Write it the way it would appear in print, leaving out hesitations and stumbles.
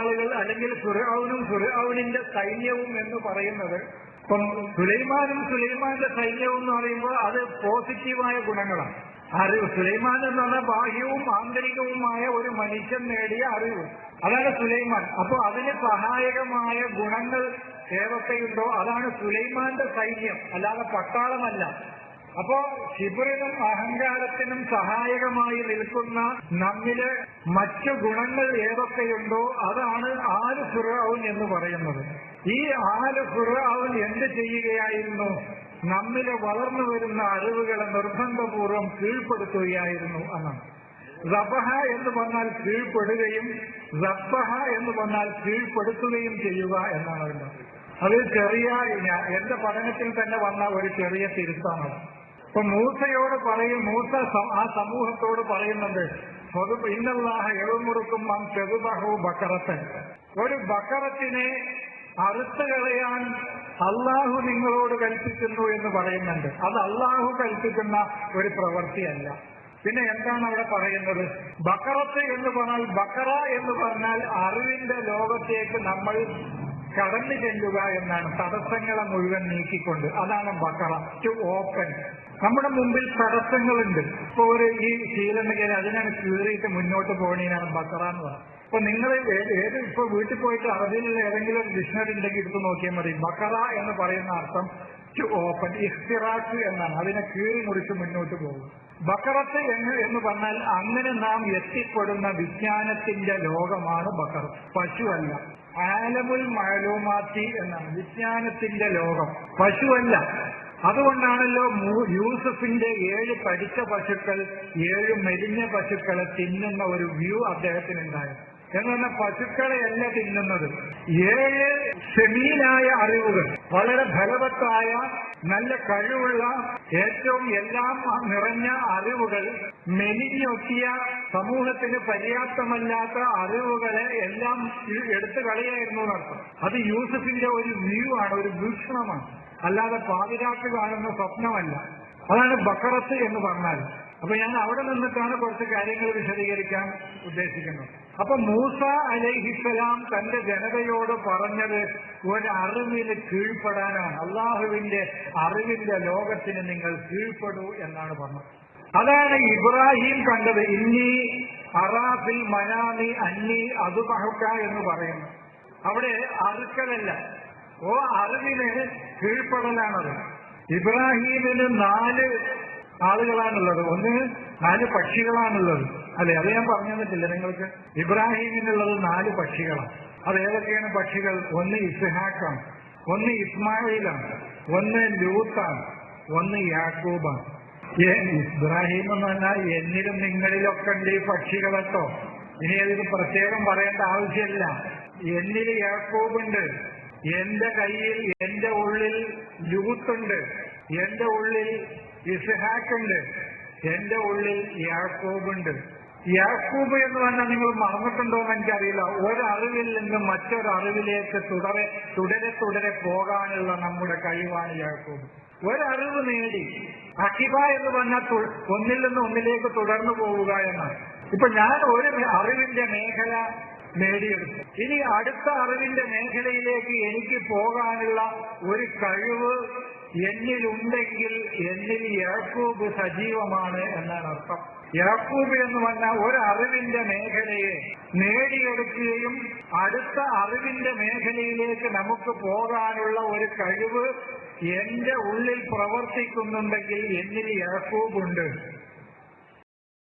ആളുകൾ അല്ലെങ്കിൽ ഫിർഔനും ഫിർഔനിന്റെ സൈന്യവും എന്ന് പറയുന്നത്, ഇപ്പം സുലൈമാനും സുലൈമാന്റെ സൈന്യവും എന്ന് പറയുമ്പോൾ അത് പോസിറ്റീവായ ഗുണങ്ങളാണ്. അറിവ് സുലൈമാൻ എന്ന് പറഞ്ഞാൽ ബാഹ്യവും ആന്തരികവുമായ ഒരു മനുഷ്യൻ നേടിയ അറിവ്, അതാണ് സുലൈമാൻ. അപ്പൊ അതിന് സഹായകമായ ഗുണങ്ങൾ ഏതൊക്കെയുണ്ടോ അതാണ് സുലൈമാന്റെ സൈന്യം, അല്ലാതെ പട്ടാളമല്ല. അപ്പോ ശിബിറിനും അഹങ്കാരത്തിനും സഹായകമായി നിൽക്കുന്ന നമ്മില് മറ്റു ഗുണങ്ങൾ ഏതൊക്കെയുണ്ടോ അതാണ് ആല് ഫിർഔൻ എന്ന് പറയുന്നത്. ഈ ആല് ഫിർഔൻ എന്ത് ചെയ്യുകയായിരുന്നു? നമ്മിലെ വളർന്നു വരുന്ന അറിവുകളെ നിർബന്ധപൂർവം കീഴ്പ്പെടുത്തുകയായിരുന്നു എന്നാണ്. റബഹ എന്ന് പറഞ്ഞാൽ കീഴ്പ്പെടുകയും റബ്ബഹ എന്ന് പറഞ്ഞാൽ കീഴ്പ്പെടുത്തുകയും ചെയ്യുക എന്നാണ് അതിന്റെ. അത് ചെറിയ എന്റെ പഠനത്തിൽ തന്നെ വന്ന ഒരു ചെറിയ തിരുത്താണ്. ഇപ്പൊ മൂസയോട് പറയും, മൂസ ആ സമൂഹത്തോട് പറയുന്നുണ്ട്, ഇന്നല്ലാഹ എഴുമുറുക്കും ചെറുബഹു ബക്കറത്തൻ, ഒരു ബക്കറത്തിനെ അറുത്ത് കളയാൻ അള്ളാഹു നിങ്ങളോട് കൽപ്പിക്കുന്നു എന്ന് പറയുന്നുണ്ട്. അത് അള്ളാഹു കൽപ്പിക്കുന്ന ഒരു പ്രവൃത്തിയല്ല. പിന്നെ എന്താണ് അവിടെ പറയുന്നത്? ബക്കറത്ത് എന്ന് പറഞ്ഞാൽ, ബക്കറ എന്ന് പറഞ്ഞാൽ അറിവിന്റെ ലോകത്തേക്ക് നമ്മൾ കടന്നു ചെല്ലുക എന്നാണ്, തടസ്സങ്ങളെ മുഴുവൻ നീക്കിക്കൊണ്ട്. അതാണ് ബക്കറ, ടു ഓപ്പൺ. നമ്മുടെ മുമ്പിൽ തടസ്സങ്ങളുണ്ട്. ഇപ്പൊ ഈ ശീലണ്ടെങ്കിൽ അതിനാണ് കീറിയിട്ട് മുന്നോട്ട് പോകണേനാണ് ബക്കറ എന്ന് പറയുന്നത്. ഇപ്പൊ നിങ്ങൾ ഇപ്പൊ വീട്ടിൽ പോയിട്ട് അറബിയിലുള്ള ഏതെങ്കിലും ഒരു ഡിക്ഷണറി ഉണ്ടെങ്കിൽ എടുത്ത് നോക്കിയാൽ മതി. ബക്കറ എന്ന് പറയുന്ന അർത്ഥം ടു ഓപ്പൺ, ഇഖ്തിറാഖ് എന്നാണ്. അതിനെ കീറി മുറിച്ച് മുന്നോട്ട് പോകും. ബക്കറത്ത് എന്ന് പറഞ്ഞാൽ അങ്ങനെ നാം എത്തിപ്പെടുന്ന വിജ്ഞാനത്തിന്റെ ലോകമാണ് ബക്കറത്ത്, പശുവല്ല. ആലമുൽ മഅലൂമാത്തി എന്നാണ് വിജ്ഞാനത്തിന്റെ ലോകം, പശുവല്ല. അതുകൊണ്ടാണല്ലോ യൂസഫിന്റെ 7 പഠിച്ച പശുക്കൾ 7 മെലിഞ്ഞ പശുക്കളെ തിന്നുന്ന ഒരു വ്യൂ അദ്ദേഹത്തിനുണ്ടായത്. എന്ന് പറഞ്ഞാൽ പശുക്കളെയല്ല തിന്നുന്നത്, 7 സെമീനായ അറിവുകൾ, വളരെ ഫലവത്തായ നല്ല കഴിവുള്ള ഏറ്റവും എല്ലാം നിറഞ്ഞ അറിവുകൾ, മെലിഞ്ഞൊട്ടിയ സമൂഹത്തിന് പര്യാപ്തമല്ലാത്ത അറിവുകളെ എല്ലാം എടുത്തു കളയായിരുന്നു എന്നർത്ഥം. അത് യൂസഫിന്റെ ഒരു വ്യൂ ആണ്, ഒരു വീക്ഷണമാണ്, അല്ലാതെ പാതിരാക്ക് കാണുന്ന സ്വപ്നമല്ല. അതാണ് ബക്കറത്ത് എന്ന് പറഞ്ഞാൽ. അപ്പൊ ഞാൻ അവിടെ നിന്നിട്ടാണ് കുറച്ച് കാര്യങ്ങൾ വിശദീകരിക്കാൻ ഉദ്ദേശിക്കുന്നത്. അപ്പൊ മൂസ അലൈഹിസ്സലാം തന്റെ ജനതയോട് പറഞ്ഞത് ഒരറിവിന് കീഴ്പ്പെടാനാണ്. അള്ളാഹുവിന്റെ അറിവിന്റെ ലോകത്തിന് നിങ്ങൾ കീഴ്പ്പെടൂ എന്നാണ് പറഞ്ഞത്. അതാണ് ഇബ്രാഹിം കണ്ടത്. ഇന്നി അറാഫിൽ മനാമി അന്നി അതുബഹുക എന്ന് പറയുന്നു. അവിടെ അറുക്കലല്ല, അറിവിന് കീഴ്പ്പെടലാണത്. ഇബ്രാഹിമിന് 4 ആളുകളാണുള്ളത്, 4 പക്ഷികളാണുള്ളത്. അല്ലെ, അത് ഞാൻ പറഞ്ഞു തന്നിട്ടില്ല നിങ്ങൾക്ക്. ഇബ്രാഹിമിനുള്ളത് 4 പക്ഷികളാണ്. അതേതൊക്കെയാണ് പക്ഷികൾ? ഒന്ന് ഇസ്ഹാഖാണ്, ഒന്ന് ഇസ്മായിലാണ്, ഒന്ന് ലൂത്താണ്, ഒന്ന് യാക്കൂബാണ്. ഇബ്രാഹിം എന്ന് പറഞ്ഞാൽ എന്നിലും നിങ്ങളിലൊക്കെ ഉണ്ട് ഈ പക്ഷികളെട്ടോ. ഇനി അതിന് പ്രത്യേകം പറയേണ്ട ആവശ്യമില്ല. എന്നിൽ യാക്കൂബുണ്ട്, എന്റെ കയ്യിൽ എന്റെ ഉള്ളിൽ ലൂത്തുണ്ട്, എന്റെ ഉള്ളിൽ ഇസ്ഹാഖുണ്ട്, എന്റെ ഉള്ളിൽ യാക്കൂബുണ്ട്. യാക്കൂബ് എന്ന് പറഞ്ഞാൽ നിങ്ങൾ മറന്നിട്ടുണ്ടോ എന്ന് എനിക്കറിയില്ല. ഒരറിവിൽ നിന്ന് മറ്റൊരറിവിലേക്ക് തുടരെ പോകാനുള്ള നമ്മുടെ കഴിവാണ് യാക്കൂബ്. ഒരറിവ് നേടി, അഖിബ എന്ന് പറഞ്ഞാൽ ഒന്നിൽ നിന്ന് ഒന്നിലേക്ക് തുടർന്നു പോവുക എന്നാണ്. ഇപ്പൊ ഞാൻ ഒരു അറിവിന്റെ മേഖല നേടിയെടുത്തു, ഇനി അടുത്ത അറിവിന്റെ മേഖലയിലേക്ക് എനിക്ക് പോകാനുള്ള ഒരു കഴിവ് എന്നിലുണ്ടെങ്കിൽ എന്നിൽ യാക്കൂബ് സജീവമാണ് എന്നാണ് അർത്ഥം. യാക്കൂബ് എന്ന് പറഞ്ഞാൽ ഒരറിവിന്റെ മേഖലയെ നേടിയെടുക്കുകയും അടുത്ത അറിവിന്റെ മേഖലയിലേക്ക് നമുക്ക് പോകാനുള്ള ഒരു കഴിവ് എന്റെ ഉള്ളിൽ പ്രവർത്തിക്കുന്നുണ്ടെങ്കിൽ എന്നിൽ യാക്കൂബുണ്ട്.